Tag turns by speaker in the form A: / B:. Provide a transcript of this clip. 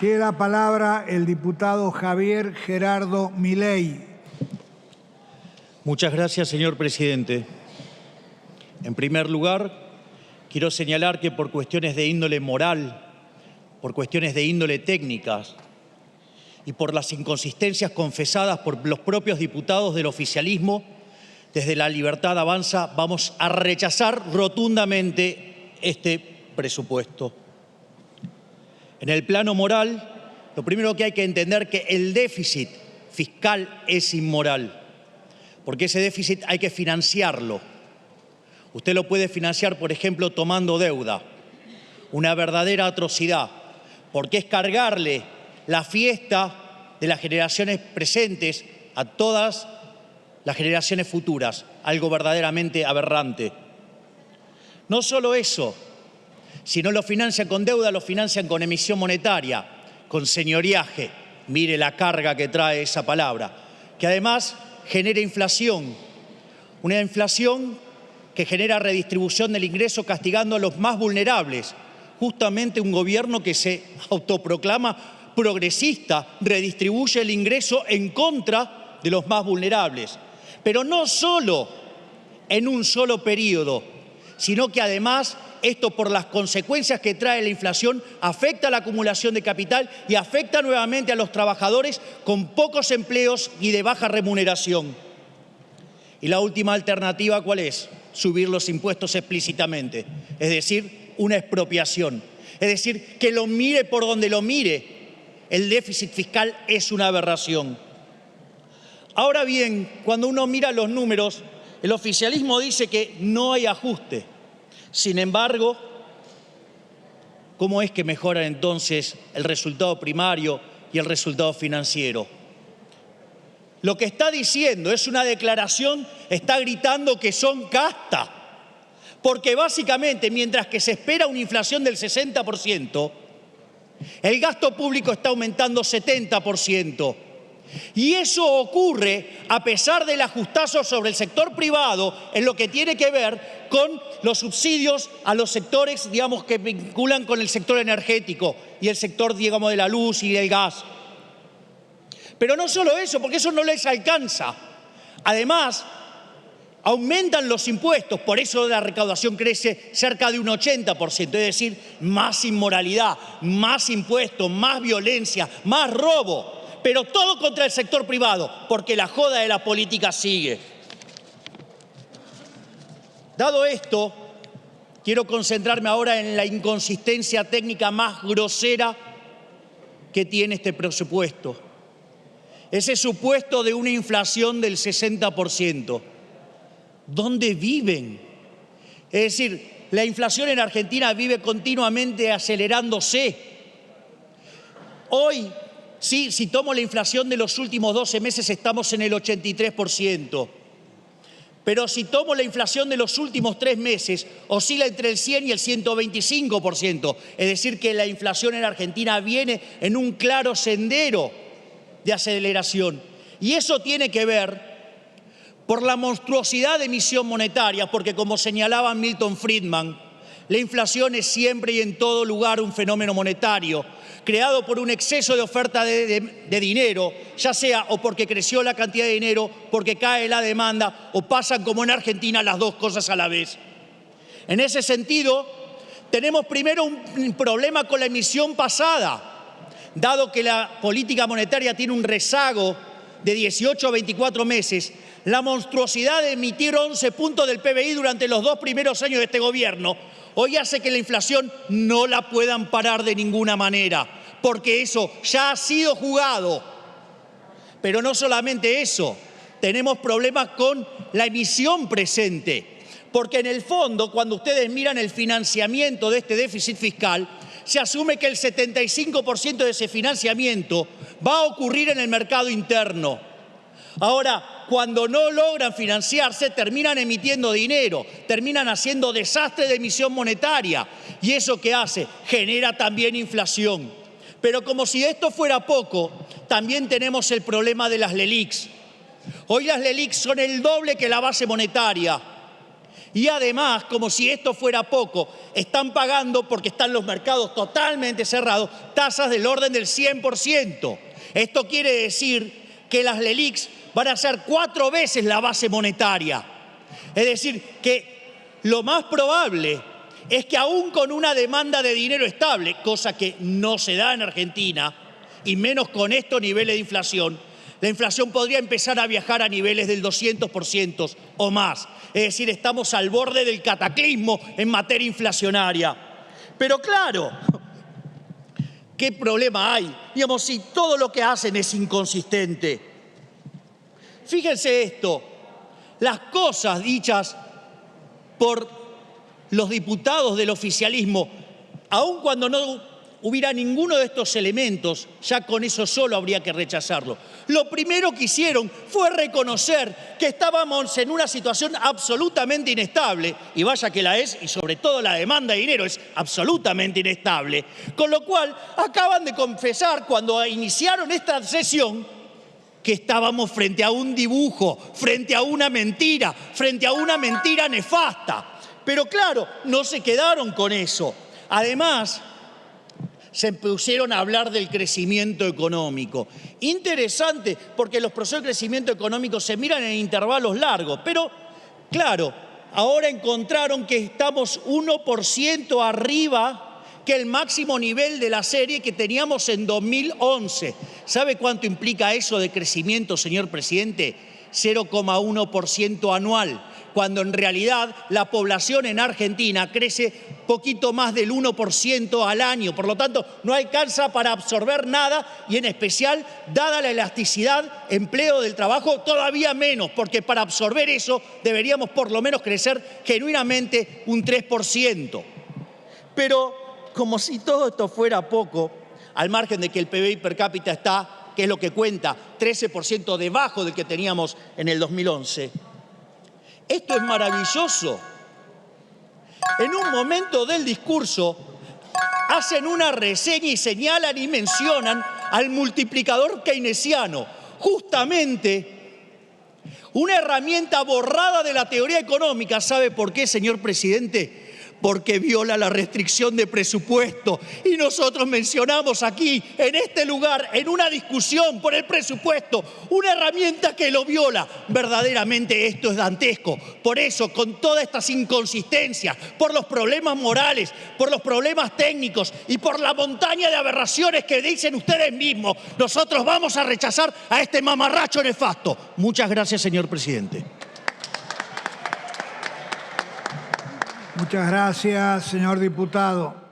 A: Tiene la palabra el diputado Javier Gerardo Milei.
B: Muchas gracias, señor presidente. En primer lugar, quiero señalar que por cuestiones de índole moral, por cuestiones de índole técnicas y por las inconsistencias confesadas por los propios diputados del oficialismo, desde La Libertad Avanza vamos a rechazar rotundamente este presupuesto. En el plano moral, lo primero que hay que entender es que el déficit fiscal es inmoral, porque ese déficit hay que financiarlo. Usted lo puede financiar, por ejemplo, tomando deuda, una verdadera atrocidad, porque es cargarle la fiesta de las generaciones presentes a todas las generaciones futuras, algo verdaderamente aberrante. No solo eso, si no lo financian con deuda, lo financian con emisión monetaria, con señoriaje. Mire la carga que trae esa palabra, que además genera inflación, una inflación que genera redistribución del ingreso castigando a los más vulnerables. Justamente un gobierno que se autoproclama progresista redistribuye el ingreso en contra de los más vulnerables. Pero no solo en un solo periodo, sino que además esto, por las consecuencias que trae la inflación, afecta a la acumulación de capital y afecta nuevamente a los trabajadores con pocos empleos y de baja remuneración. Y la última alternativa, ¿cuál es? Subir los impuestos explícitamente, es decir, una expropiación. Es decir, que lo mire por donde lo mire, el déficit fiscal es una aberración. Ahora bien, cuando uno mira los números, el oficialismo dice que no hay ajuste. Sin embargo, ¿cómo es que mejoran entonces el resultado primario y el resultado financiero? Lo que está diciendo es una declaración, está gritando que son casta, porque básicamente mientras que se espera una inflación del 60%, el gasto público está aumentando 70%. Y eso ocurre a pesar del ajustazo sobre el sector privado en lo que tiene que ver con los subsidios a los sectores, digamos, que vinculan con el sector energético y el sector, digamos, de la luz y del gas. Pero no solo eso, porque eso no les alcanza. Además, aumentan los impuestos, por eso la recaudación crece cerca de un 80%, es decir, más inmoralidad, más impuestos, más violencia, más robo. Pero todo contra el sector privado, porque la joda de la política sigue. Dado esto, quiero concentrarme ahora en la inconsistencia técnica más grosera que tiene este presupuesto. Ese supuesto de una inflación del 60%. ¿Dónde viven? Es decir, la inflación en Argentina vive continuamente acelerándose. Hoy, sí, si tomo la inflación de los últimos 12 meses, estamos en el 83%. Pero si tomo la inflación de los últimos 3 meses, oscila entre el 100 y el 125%. Es decir, que la inflación en Argentina viene en un claro sendero de aceleración. Y eso tiene que ver por la monstruosidad de emisión monetaria, porque como señalaba Milton Friedman, la inflación es siempre y en todo lugar un fenómeno monetario, creado por un exceso de oferta de dinero, ya sea o porque creció la cantidad de dinero, porque cae la demanda, o pasan como en Argentina las dos cosas a la vez. En ese sentido, tenemos primero un problema con la emisión pasada, dado que la política monetaria tiene un rezago de 18 a 24 meses, la monstruosidad de emitir 11 puntos del PBI durante los 2 primeros años de este gobierno hoy hace que la inflación no la puedan parar de ninguna manera, porque eso ya ha sido jugado. Pero no solamente eso, tenemos problemas con la emisión presente, porque en el fondo, cuando ustedes miran el financiamiento de este déficit fiscal, se asume que el 75% de ese financiamiento va a ocurrir en el mercado interno. Ahora, cuando no logran financiarse, terminan emitiendo dinero, terminan haciendo desastre de emisión monetaria. ¿Y eso qué hace? Genera también inflación. Pero como si esto fuera poco, también tenemos el problema de las LELIQs. Hoy las LELIQs son el doble que la base monetaria. Y además, como si esto fuera poco, están pagando, porque están los mercados totalmente cerrados, tasas del orden del 100%. Esto quiere decir que las LELIQs van a ser 4 veces la base monetaria. Es decir, que lo más probable es que aún con una demanda de dinero estable, cosa que no se da en Argentina, y menos con estos niveles de inflación, la inflación podría empezar a viajar a niveles del 200% o más. Es decir, estamos al borde del cataclismo en materia inflacionaria. Pero claro, ¿qué problema hay? Digamos, si todo lo que hacen es inconsistente. Fíjense esto, las cosas dichas por los diputados del oficialismo, aun cuando no hubiera ninguno de estos elementos, ya con eso solo habría que rechazarlo. Lo primero que hicieron fue reconocer que estábamos en una situación absolutamente inestable, y vaya que la es, y sobre todo la demanda de dinero es absolutamente inestable, con lo cual acaban de confesar cuando iniciaron esta sesión que estábamos frente a un dibujo, frente a una mentira nefasta. Pero claro, no se quedaron con eso. Además, se pusieron a hablar del crecimiento económico. Interesante, porque los procesos de crecimiento económico se miran en intervalos largos, pero claro, ahora encontraron que estamos 1% arriba que el máximo nivel de la serie que teníamos en 2011. ¿Sabe cuánto implica eso de crecimiento, señor presidente? 0,1% anual, cuando en realidad la población en Argentina crece poquito más del 1% al año. Por lo tanto, no alcanza para absorber nada y en especial, dada la elasticidad, empleo del trabajo, todavía menos, porque para absorber eso deberíamos por lo menos crecer genuinamente un 3%. Pero como si todo esto fuera poco, al margen de que el PBI per cápita está, que es lo que cuenta, 13% debajo del que teníamos en el 2011, esto es maravilloso. En un momento del discurso hacen una reseña y señalan y mencionan al multiplicador keynesiano, justamente una herramienta borrada de la teoría económica. ¿Sabe por qué, señor presidente? Porque viola la restricción de presupuesto. Y nosotros mencionamos aquí, en este lugar, en una discusión por el presupuesto, una herramienta que lo viola. Verdaderamente esto es dantesco. Por eso, con todas estas inconsistencias, por los problemas morales, por los problemas técnicos y por la montaña de aberraciones que dicen ustedes mismos, nosotros vamos a rechazar a este mamarracho nefasto. Muchas gracias, señor presidente.
A: Muchas gracias, señor diputado.